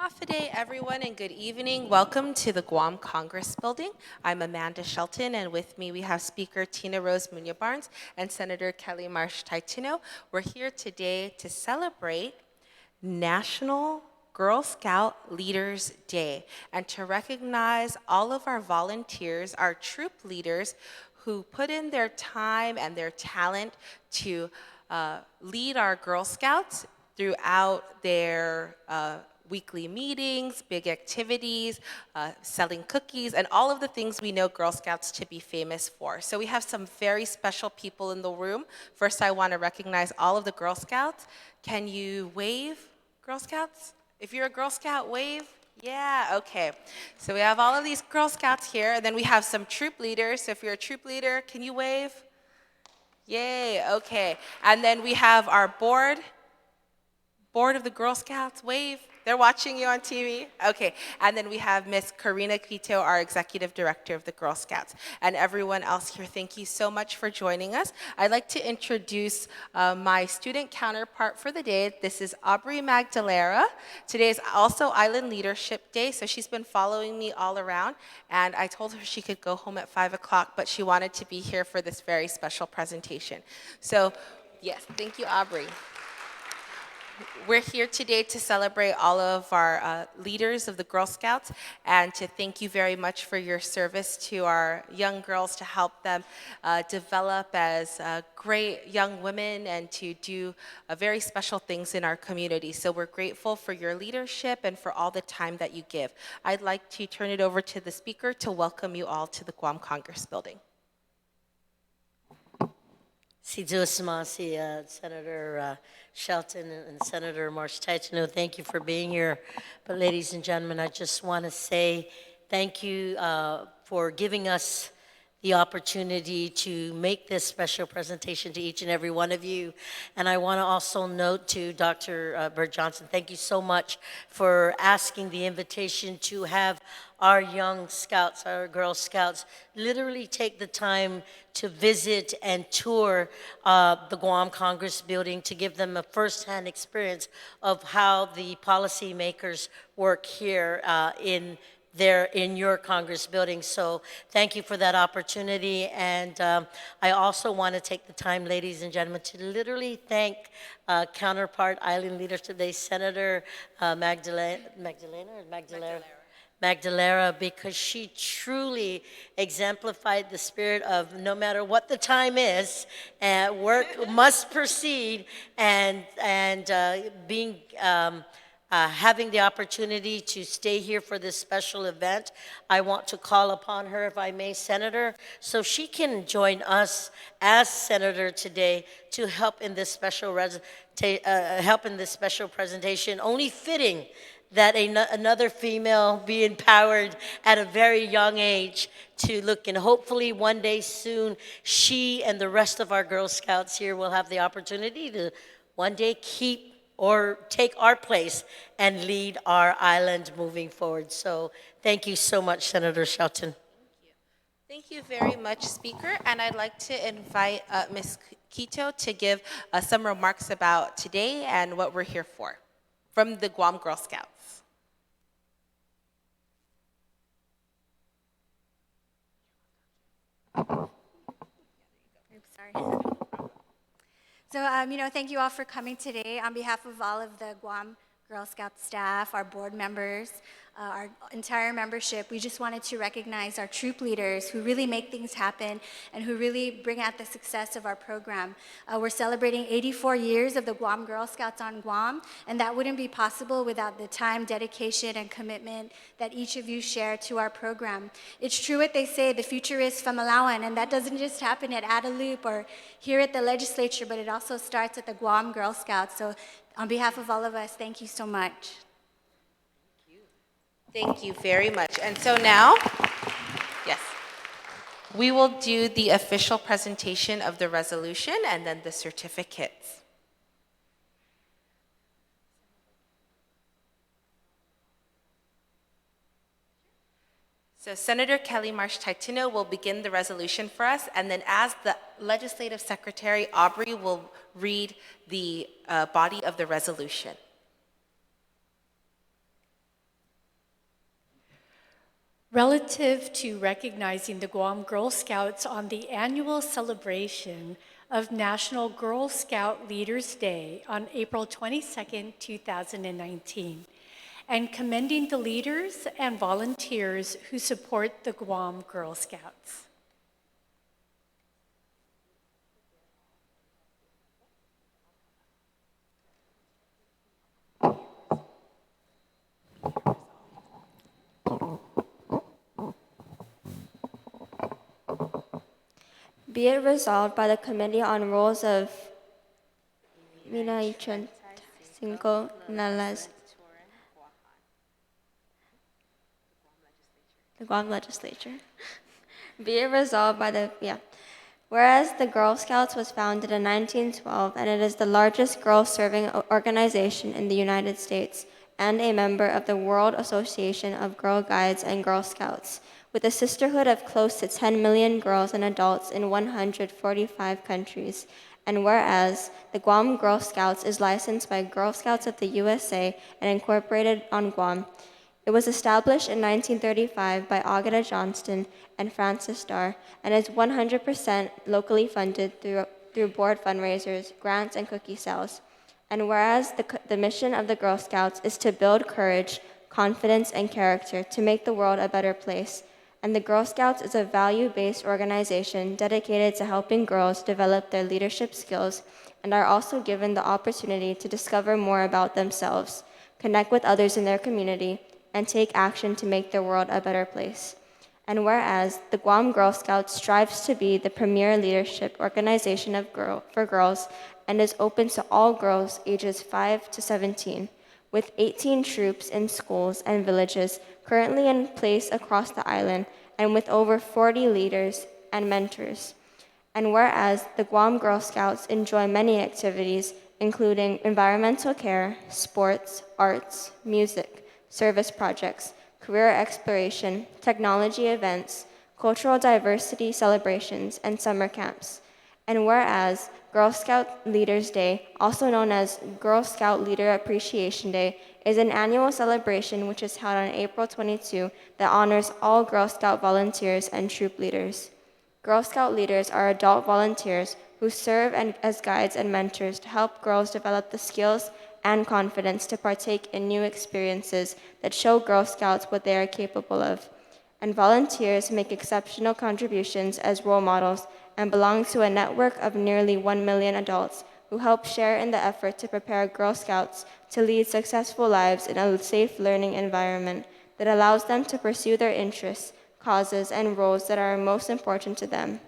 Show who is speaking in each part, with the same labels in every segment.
Speaker 1: Hafa everyone, and good evening. Welcome to the Guam Congress Building. I'm Amanda Shelton, and with me we have Speaker Tina Rose Munoz Barnes and Senator Kelly Marsh Taitino. We're here today to celebrate National Girl Scout Leaders Day and to recognize all of our volunteers, our troop leaders who put in their time and their talent to lead our Girl Scouts throughout their weekly meetings, big activities, selling cookies, and all of the things we know Girl Scouts to be famous for. So we have some very special people in the room. First, I want to recognize all of the Girl Scouts. Can you wave, Girl Scouts? If you're a Girl Scout, wave. Yeah, okay. So we have all of these Girl Scouts here, and then we have some troop leaders. So if you're a troop leader, can you wave? Yay, okay. And then we have our board of the Girl Scouts, wave. They're watching you on TV. Okay, and then we have Miss Karina Quito, our Executive Director of the Girl Scouts. And everyone else here, thank you so much for joining us. I'd like to introduce my student counterpart for the day. This is Aubrey Magdalera. Today is also Island Leadership Day, so she's been following me all around. And I told her she could go home at 5 o'clock, but she wanted to be here for this very special presentation. So, yes, thank you, Aubrey. We're here today to celebrate all of our leaders of the Girl Scouts and to thank you very much for your service to our young girls to help them develop as great young women and to do very special things in our community. So we're grateful for your leadership and for all the time that you give. I'd like to turn it over to the speaker to welcome you all to the Guam Congress Building.
Speaker 2: Senator Shelton and Senator Marsh Taitino, thank you for being here. But ladies and gentlemen, I just want to say thank you for giving us the opportunity to make this special presentation to each and every one of you. And I want to also note to Dr. Bert Johnson, thank you so much for asking the invitation to have our young scouts, our Girl Scouts, literally take the time to visit and tour the Guam Congress Building to give them a firsthand experience of how the policymakers work here in your Congress building. So thank you for that opportunity. And I also want to take the time, ladies and gentlemen, to literally thank counterpart Island Leader today, Senator Magdalera, because she truly exemplified the spirit of no matter what the time is, work must proceed, and being having the opportunity to stay here for this special event. I want to call upon her, if I may, Senator, so she can join us as Senator today to help in this special presentation. Only fitting that another female be empowered at a very young age to look, and hopefully one day soon, she and the rest of our Girl Scouts here will have the opportunity to one day keep or take our place and lead our island moving forward. So thank you so much, Senator Shelton.
Speaker 1: Thank you very much, Speaker. And I'd like to invite Ms. Quito to give some remarks about today and what we're here for from the Guam Girl Scouts.
Speaker 3: I'm sorry. So, thank you all for coming today. On behalf of all of the Guam Girl Scout staff, our board members, our entire membership, we just wanted to recognize our troop leaders who really make things happen and who really bring out the success of our program. We're celebrating 84 years of the Guam Girl Scouts on Guam, and that wouldn't be possible without the time, dedication, and commitment that each of you share to our program. It's true what they say, the future is Famalawan, and that doesn't just happen at Adelup or here at the legislature, but it also starts at the Guam Girl Scouts. So on behalf of all of us, thank you so much.
Speaker 1: Thank you very much. And so now, yes, we will do the official presentation of the resolution and then the certificates. So Senator Kelly Marsh Taitino will begin the resolution for us, and then as the Legislative Secretary, Aubrey will read the body of the resolution.
Speaker 4: relative to recognizing the Guam Girl Scouts on the annual celebration of National Girl Scout Leaders Day on April 22nd, 2019, and commending the leaders and volunteers who support the Guam Girl Scouts.
Speaker 5: Be it resolved by the Committee on Rules of Mina Cinco Nalas, the Guam Legislature. Be it resolved by whereas the Girl Scouts was founded in 1912 and it is the largest girl-serving organization in the United States and a member of the World Association of Girl Guides and Girl Scouts, with a sisterhood of close to 10 million girls and adults in 145 countries. And whereas the Guam Girl Scouts is licensed by Girl Scouts of the USA and incorporated on Guam, it was established in 1935 by Agatha Johnston and Francis Starr and is 100% locally funded through board fundraisers, grants, and cookie sales. And whereas the mission of the Girl Scouts is to build courage, confidence, and character to make the world a better place, and the Girl Scouts is a value-based organization dedicated to helping girls develop their leadership skills and are also given the opportunity to discover more about themselves, connect with others in their community, and take action to make their world a better place. And whereas the Guam Girl Scouts strives to be the premier leadership organization for girls and is open to all girls ages 5 to 17, with 18 troops in schools and villages currently in place across the island and with over 40 leaders and mentors. And whereas the Guam Girl Scouts enjoy many activities, including environmental care, sports, arts, music, service projects, career exploration, technology events, cultural diversity celebrations, and summer camps. And whereas Girl Scout Leaders Day, also known as Girl Scout Leader Appreciation Day, is an annual celebration which is held on April 22 that honors all Girl Scout volunteers and troop leaders. Girl Scout leaders are adult volunteers who serve as guides and mentors to help girls develop the skills and confidence to partake in new experiences that show Girl Scouts what they are capable of. And volunteers make exceptional contributions as role models and belong to a network of nearly 1 million adults who help share in the effort to prepare Girl Scouts to lead successful lives in a safe learning environment that allows them to pursue their interests, causes, and roles that are most important to them.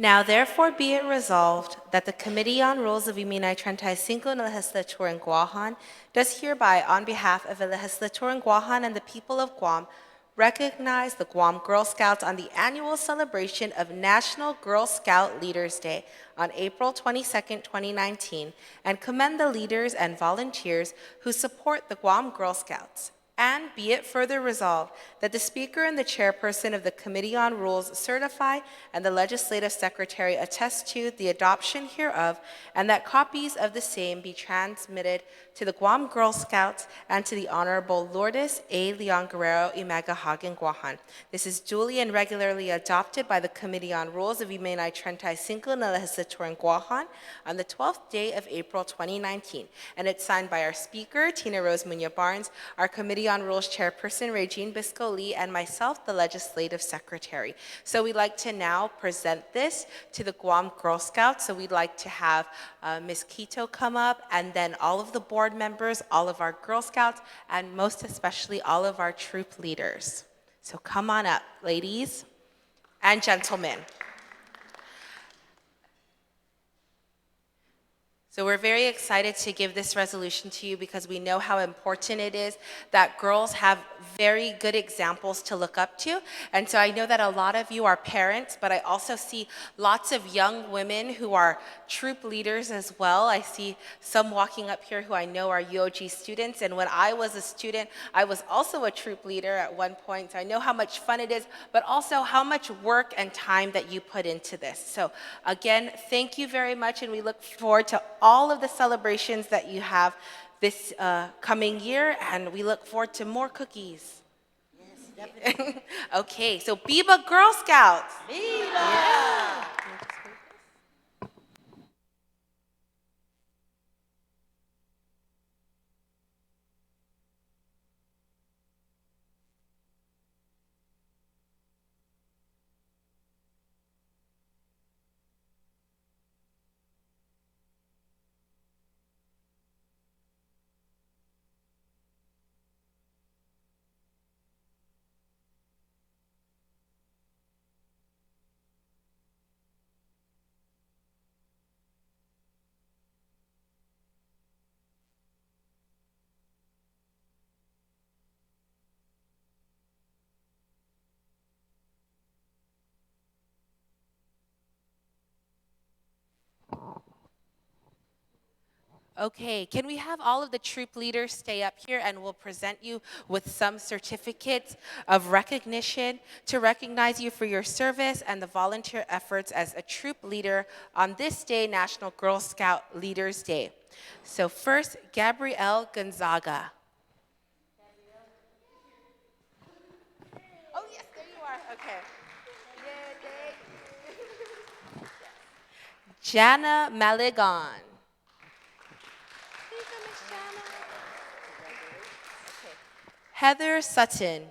Speaker 1: Now, therefore, be it resolved that the Committee on Rules of Iminay 35 na Legislature in Guahan does hereby, on behalf of the Legislature in Guahan and the people of Guam, recognize the Guam Girl Scouts on the annual celebration of National Girl Scout Leaders Day on April 22, 2019, and commend the leaders and volunteers who support the Guam Girl Scouts. And be it further resolved that the Speaker and the Chairperson of the Committee on Rules certify and the Legislative Secretary attest to the adoption hereof, and that copies of the same be transmitted to the Guam Girl Scouts and to the Honorable Lourdes A. Leon Guerrero Imagahagan Guahan. This is duly and regularly adopted by the Committee on Rules of Imenay 35 na Legislature in Guahan on the 12th day of April 2019, and it's signed by our Speaker, Tina Rose Munoz Barnes, our Committee on Rules Chairperson, Regine Bisco Lee, and myself, the Legislative Secretary. So we'd like to now present this to the Guam Girl Scouts. So we'd like to have Ms. Quito come up, and then all of the board members, all of our Girl Scouts, and most especially all of our troop leaders. So come on up, ladies and gentlemen. So we're very excited to give this resolution to you because we know how important it is that girls have very good examples to look up to. And so I know that a lot of you are parents, but I also see lots of young women who are troop leaders as well. I see some walking up here who I know are UOG students. And when I was a student, I was also a troop leader at one point. So I know how much fun it is, but also how much work and time that you put into this. So again, thank you very much, and we look forward to all of the celebrations that you have this coming year, and we look forward to more cookies.
Speaker 2: Yes, definitely.
Speaker 1: Okay, so Biba Girl Scouts.
Speaker 2: Viva!
Speaker 1: Okay, can we have all of the troop leaders stay up here and we'll present you with some certificates of recognition to recognize you for your service and the volunteer efforts as a troop leader on this day, National Girl Scout Leaders Day. So first, Gabrielle Gonzaga. Oh yes, there you are, okay. Jana Maligon. Heather Sutton.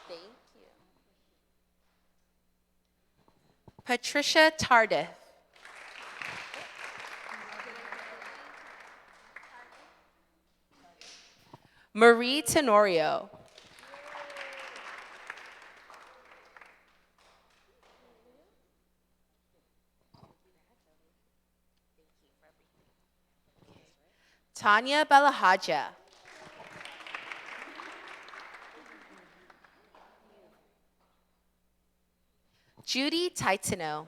Speaker 1: Thank you. Patricia Tardif. Marie Tenorio. Tanya Belahaja. Judy Titano.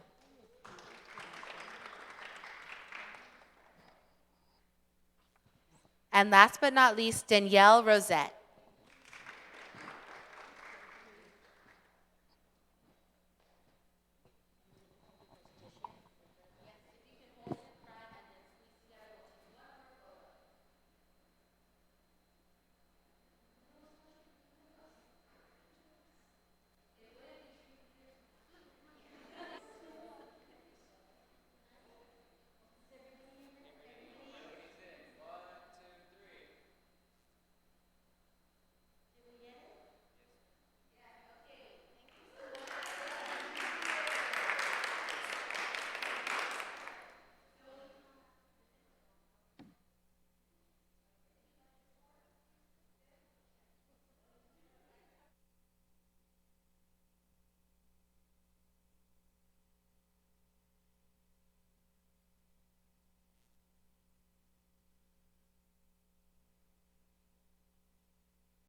Speaker 1: And last but not least, Danielle Rosette.